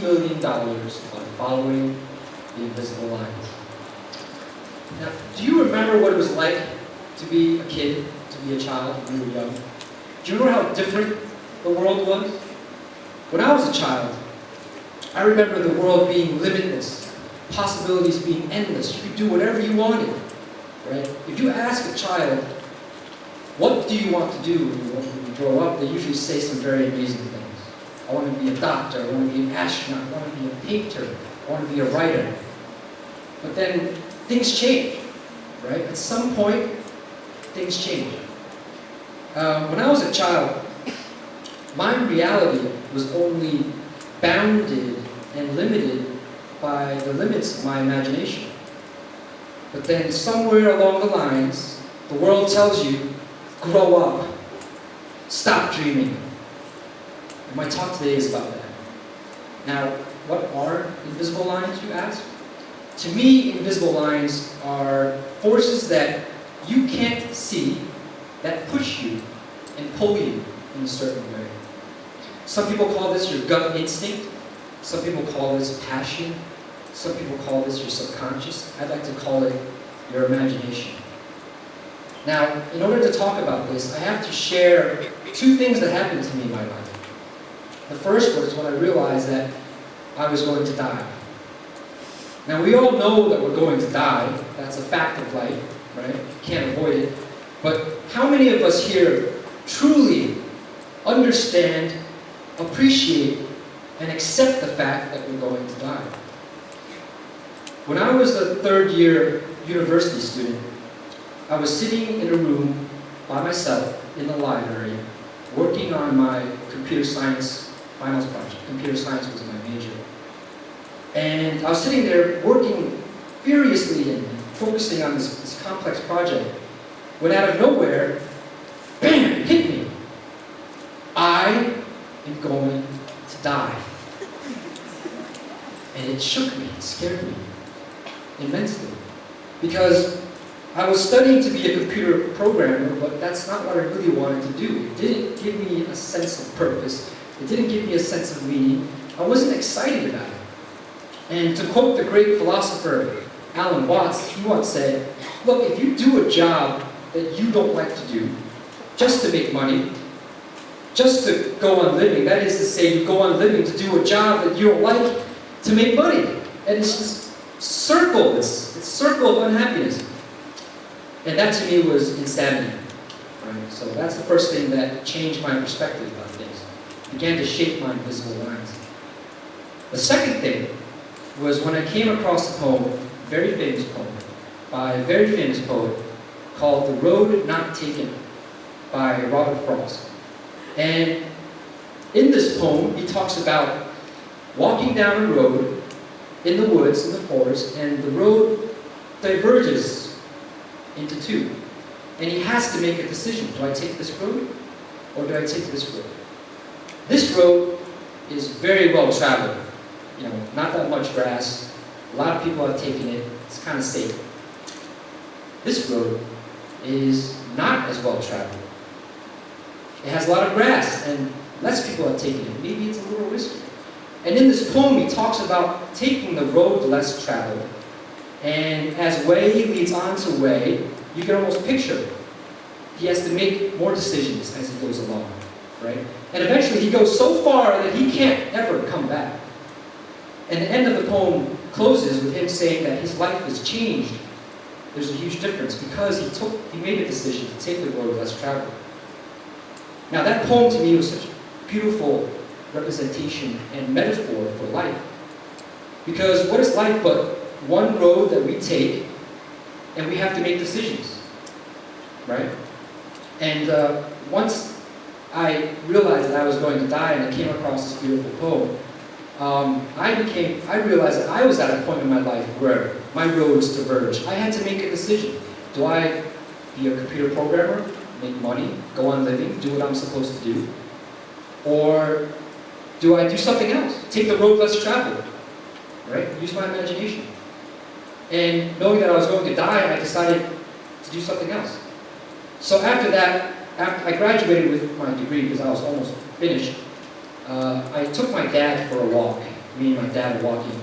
million on following the invisible lines. Now, do you remember what it was like to be a kid, to be a child when you were young? Do you remember how different the world was? When I was a child, I remember the world being limitless, possibilities being endless. You could do whatever you wanted, right? If you ask a child, what do you want to do when you grow up, they usually say some very amazing things. I want to be a doctor, I want to be an astronaut, I want to be a painter, I want to be a writer. But then things change, right? At some point, things change. When I was a child, my reality was only bounded and limited by the limits of my imagination. But then somewhere along the lines, the world tells you, grow up, stop dreaming. And my talk today is about that. Now, what are invisible lines, you ask? To me, invisible lines are forces that you can't see that push you and pull you in a certain way. Some people call this your gut instinct. Some people call this passion. Some people call this your subconscious. I'd like to call it your imagination. Now, in order to talk about this, I have to share two things that happened to me in my life. The first was when I realized that I was going to die. Now, we all know that we're going to die. That's a fact of life, right? You can't avoid it. But how many of us here truly understand, appreciate, and accept the fact that we're going to die? When I was a third-year university student, I was sitting in a room by myself in the library, working on my computer science finals project. Computer science was my major. And I was sitting there working furiously and focusing on this complex project, when out of nowhere, bam, it hit me. I am going to die. And it shook me, it scared me immensely. Because I was studying to be a computer programmer, but that's not what I really wanted to do. It didn't give me a sense of purpose. It didn't give me a sense of meaning. I wasn't excited about it. And to quote the great philosopher Alan Watts, he once said, look, if you do a job that you don't like to do, just to make money, just to go on living, that is to say, you go on living to do a job that you don't like to make money. And it's this circle, it's circle of unhappiness. And that to me was insanity. Right? So that's the first thing that changed my perspective about things. It began to shape my invisible lines. The second thing was when I came across a poem, a very famous poem, by a very famous poet called The Road Not Taken by Robert Frost. And in this poem, he talks about walking down a road in the woods, in the forest, and the road diverges into two. And he has to make a decision. Do I take this road, or do I take this road? This road is very well traveled. You know, not that much grass. A lot of people have taken it. It's kind of safe. This road is not as well traveled. It has a lot of grass, and less people have taken it. Maybe it's a little risky. And in this poem, he talks about taking the road less traveled. And as way leads on to way, you can almost picture it. He has to make more decisions as he goes along, right? And eventually he goes so far that he can't ever come back. And the end of the poem closes with him saying that his life has changed. There's a huge difference because he made a decision to take the road less traveled. Now that poem to me was such a beautiful representation and metaphor for life. Because what is life but one road that we take and we have to make decisions, right? And once I realized that I was going to die and I came across this beautiful poem, I realized that I was at a point in my life where my roads diverged. I had to make a decision. Do I be a computer programmer, make money, go on living, do what I'm supposed to do? Or do I do something else? Take the road less traveled, right? Use my imagination. And knowing that I was going to die, I decided to do something else. So after that, after I graduated with my degree because I was almost finished, I took my dad for a walk. me and my dad were walking.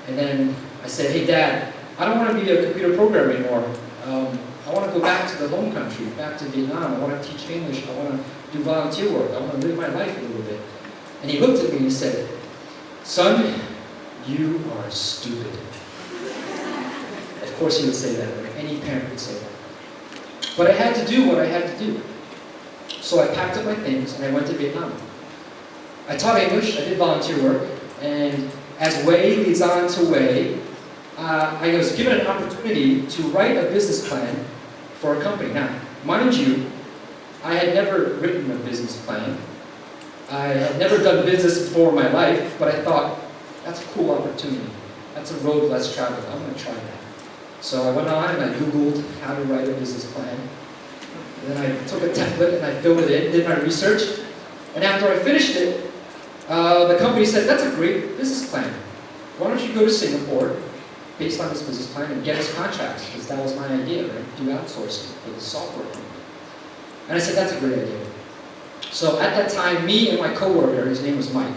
And then I said, hey Dad, I don't want to be a computer programmer anymore. I want to go back to the home country, back to Vietnam. I want to teach English. I want to do volunteer work. I want to live my life a little bit. And he looked at me and he said, son, you are stupid. Of course he would say that, right? Any parent would say that. But I had to do what I had to do. So I packed up my things and I went to Vietnam. I taught English, I did volunteer work, and as way leads on to way, I was given an opportunity to write a business plan for a company. Now, mind you, I had never written a business plan. I had never done business before in my life, but I thought, that's a cool opportunity. That's a road less traveled. I'm going to try that. So I went on and I Googled how to write a business plan. And then I took a template and I filled it in, did my research. And after I finished it, the company said, that's a great business plan. Why don't you go to Singapore, based on this business plan, and get us contracts? Because that was my idea, right? Do outsourcing for the software company. And I said, that's a great idea. So at that time, me and my coworker, his name was Mike,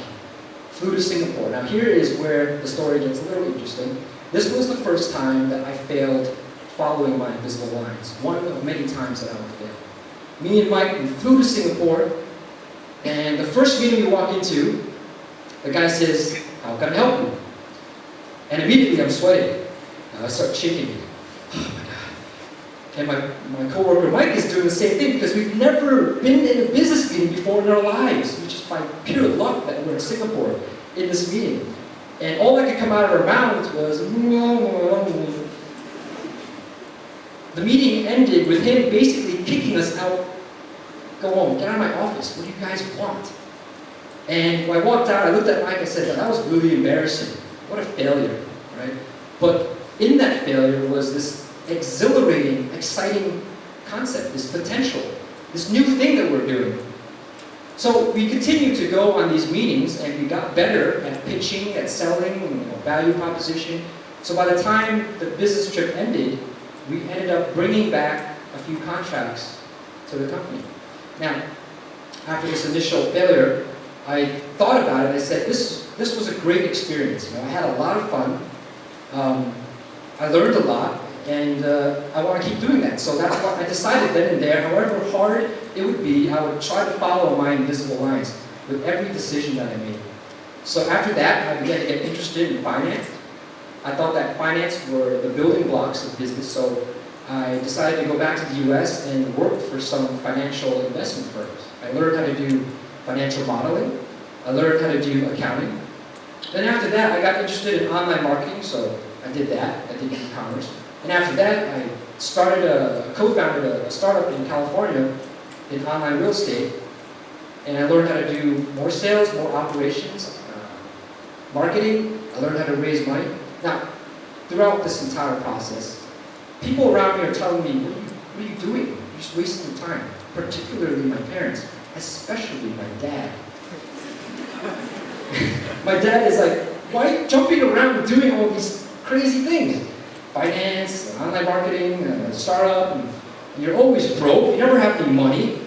flew to Singapore. Now here is where the story gets a little interesting. This was the first time that I failed following my invisible lines. One of many times that I would fail. Me and Mike, we flew to Singapore, and the first meeting we walk into, the guy says, how can I help you? And immediately I'm sweating. I start shaking. Oh my God. And my coworker Mike is doing the same thing because we've never been in a business meeting before in our lives. We just by pure luck that we're in Singapore in this meeting. And all that could come out of our mouths was, the meeting ended with him basically kicking us out. Go home, get out of my office. What do you guys want? And when I walked out, I looked at Mike and said, that was really embarrassing. What a failure, right? But in that failure was this exhilarating, exciting concept, this potential, this new thing that we're doing. So we continued to go on these meetings, and we got better at pitching, at selling, value proposition. So by the time the business trip ended, we ended up bringing back a few contracts to the company. Now, after this initial failure, I thought about it and I said, this was a great experience. I had a lot of fun. I learned a lot, and I want to keep doing that. So that's what I decided then and there, however hard it would be, I would try to follow my invisible lines with every decision that I made. So after that, I began to get interested in finance. I thought that finance were the building blocks of business, so I decided to go back to the US and work for some financial investment firms. I learned how to do financial modeling. I learned how to do accounting. Then after that, I got interested in online marketing, so I did that. I did e-commerce. And after that, I co-founded a startup in California in online real estate. And I learned how to do more sales, more operations, marketing. I learned how to raise money. Now, throughout this entire process, people around me are telling me, what are you doing? You're just wasting your time. Particularly my parents, especially my dad. My dad is like, why are you jumping around and doing all these crazy things? Finance, online marketing, startup, and you're always broke, you never have any money.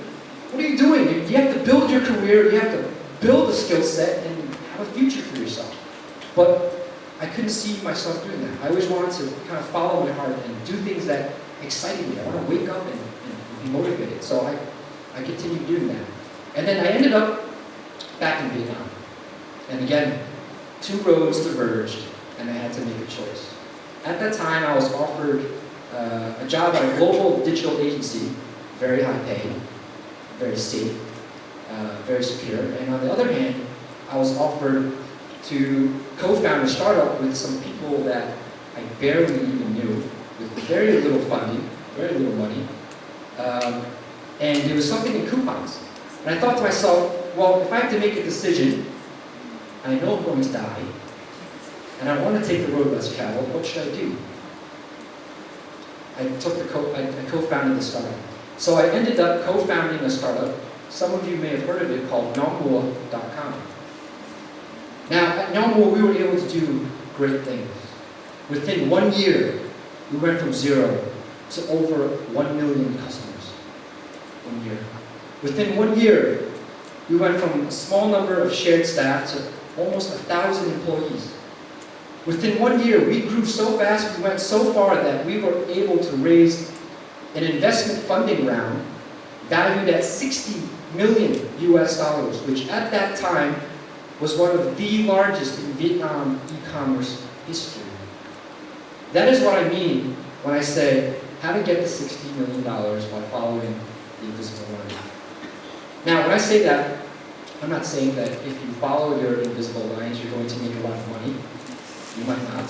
What are you doing? You have to build your career, you have to build a skill set and have a future for yourself. But I couldn't see myself doing that. I always wanted to kind of follow my heart and do things that excited me. I want to wake up and be motivated. So I continued doing that. And then I ended up back in Vietnam. And again, two roads diverged, and I had to make a choice. At that time, I was offered a job at a global digital agency, very high paid, very safe, very secure. And on the other hand, I was offered to co-found a startup with some people that I barely even knew, with very little funding, very little money. And there was something in coupons. And I thought to myself, well, if I have to make a decision, I know I'm going to die, and I want to take the road less traveled, what should I do? I co-founded the startup. So I ended up co-founding a startup. Some of you may have heard of it, called Nongmua.com. Now, at Nongmua, we were able to do great things. Within 1 year, we went from 0 to over 1 million customers. 1 year. Within 1 year, we went from a small number of shared staff to almost 1,000 employees. Within 1 year, we grew so fast, we went so far that we were able to raise an investment funding round valued at 60 million US dollars, which at that time was one of the largest in Vietnam e-commerce history. That is what I mean when I say how to get the $60 million by following the invisible line. Now, when I say that, I'm not saying that if you follow your invisible lines, you're going to make a lot of money. You might not.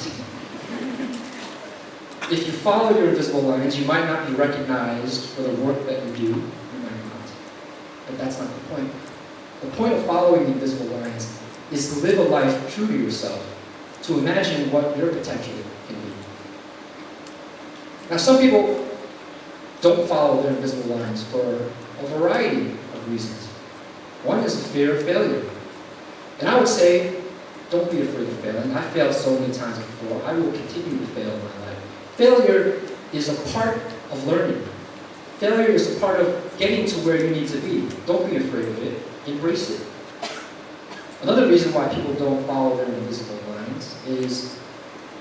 If you follow your invisible lines, you might not be recognized for the work that you do. You might not. But that's not the point. The point of following the invisible lines is to live a life true to yourself, to imagine what your potential can be. Now, some people don't follow their invisible lines for a variety of reasons. One is the fear of failure. And I would say, don't be afraid of failing. I failed so many times before. I will continue to fail in my life. Failure is a part of learning. Failure is a part of getting to where you need to be. Don't be afraid of it. Embrace it. Another reason why people don't follow their invisible lines is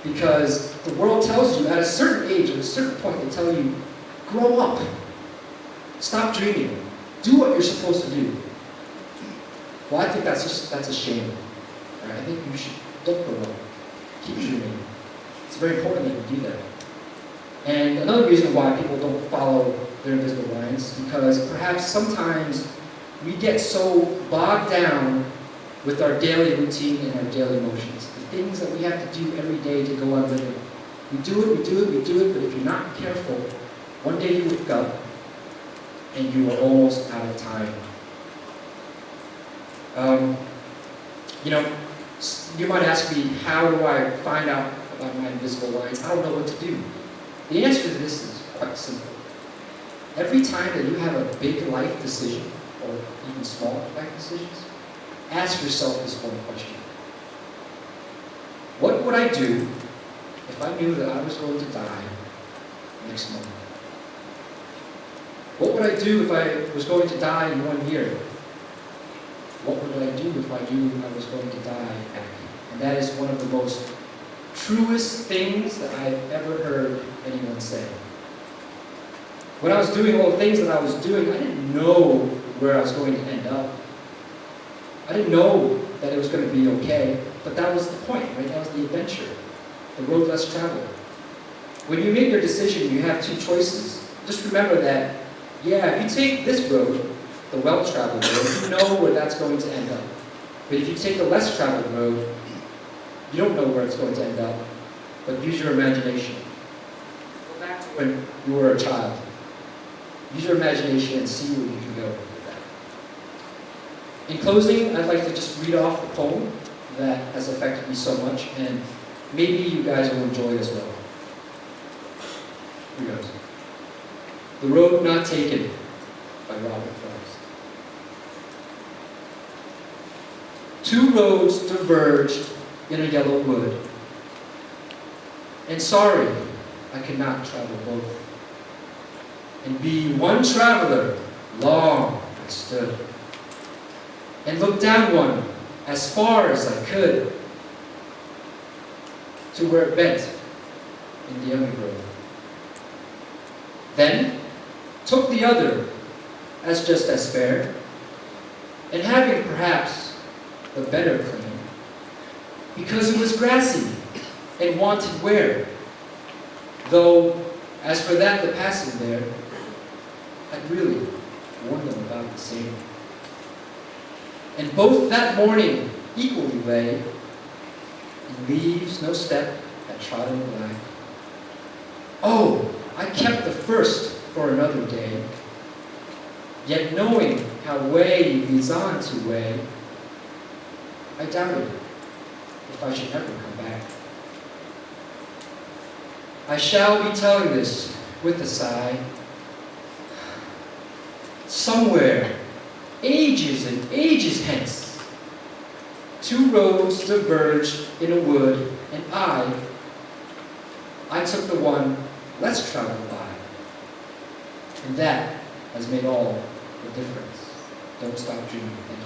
because the world tells you at a certain age, at a certain point, they tell you, grow up. Stop dreaming. Do what you're supposed to do. Well, I think that's a shame. Right? I think you don't grow up. Keep dreaming. It's very important that you do that. And another reason why people don't follow their invisible lines is because perhaps sometimes we get so bogged down with our daily routine and our daily motions. The things that we have to do every day to go on living. We do it, but if you're not careful, one day you wake up and you are almost out of time. You might ask me, how do I find out about my invisible lines? I don't know what to do. The answer to this is quite simple. Every time that you have a big life decision, or even small life decisions, ask yourself this one question. What would I do if I knew that I was going to die next month? What would I do if I was going to die in 1 year? What would I do if I knew I was going to die? And that is one of the most truest things that I've ever heard anyone say. When I was doing all the things that I was doing, I didn't know where I was going to end up. I didn't know that it was going to be okay, but that was the point, right? That was the adventure, the road less traveled. When you make your decision, you have two choices. Just remember that, yeah, if you take this road, the well-traveled road, you know where that's going to end up. But if you take the less-traveled road, you don't know where it's going to end up, but use your imagination. Go back to when you were a child. Use your imagination and see where you can go with that. In closing, I'd like to just read off the poem that has affected me so much, and maybe you guys will enjoy it as well. Here goes. The Road Not Taken by Robert Frost. Two roads diverged in a yellow wood, and sorry, I could not travel both. And being one traveler, long I stood, and looked down one as far as I could, to where it bent in the undergrowth. Then took the other as just as fair, and having perhaps the better claim, because it was grassy and wanted wear, though as for that the passing there had really worn them about the same. And both that morning equally lay, in leaves no step had trodden black. Oh, I kept the first for another day, yet knowing how way leads on to way, I doubted if I should ever come back. I shall be telling this with a sigh. Somewhere, ages and ages hence, two roads diverged in a wood, and I took the one less traveled by. And that has made all the difference. Don't stop dreaming. Thank you.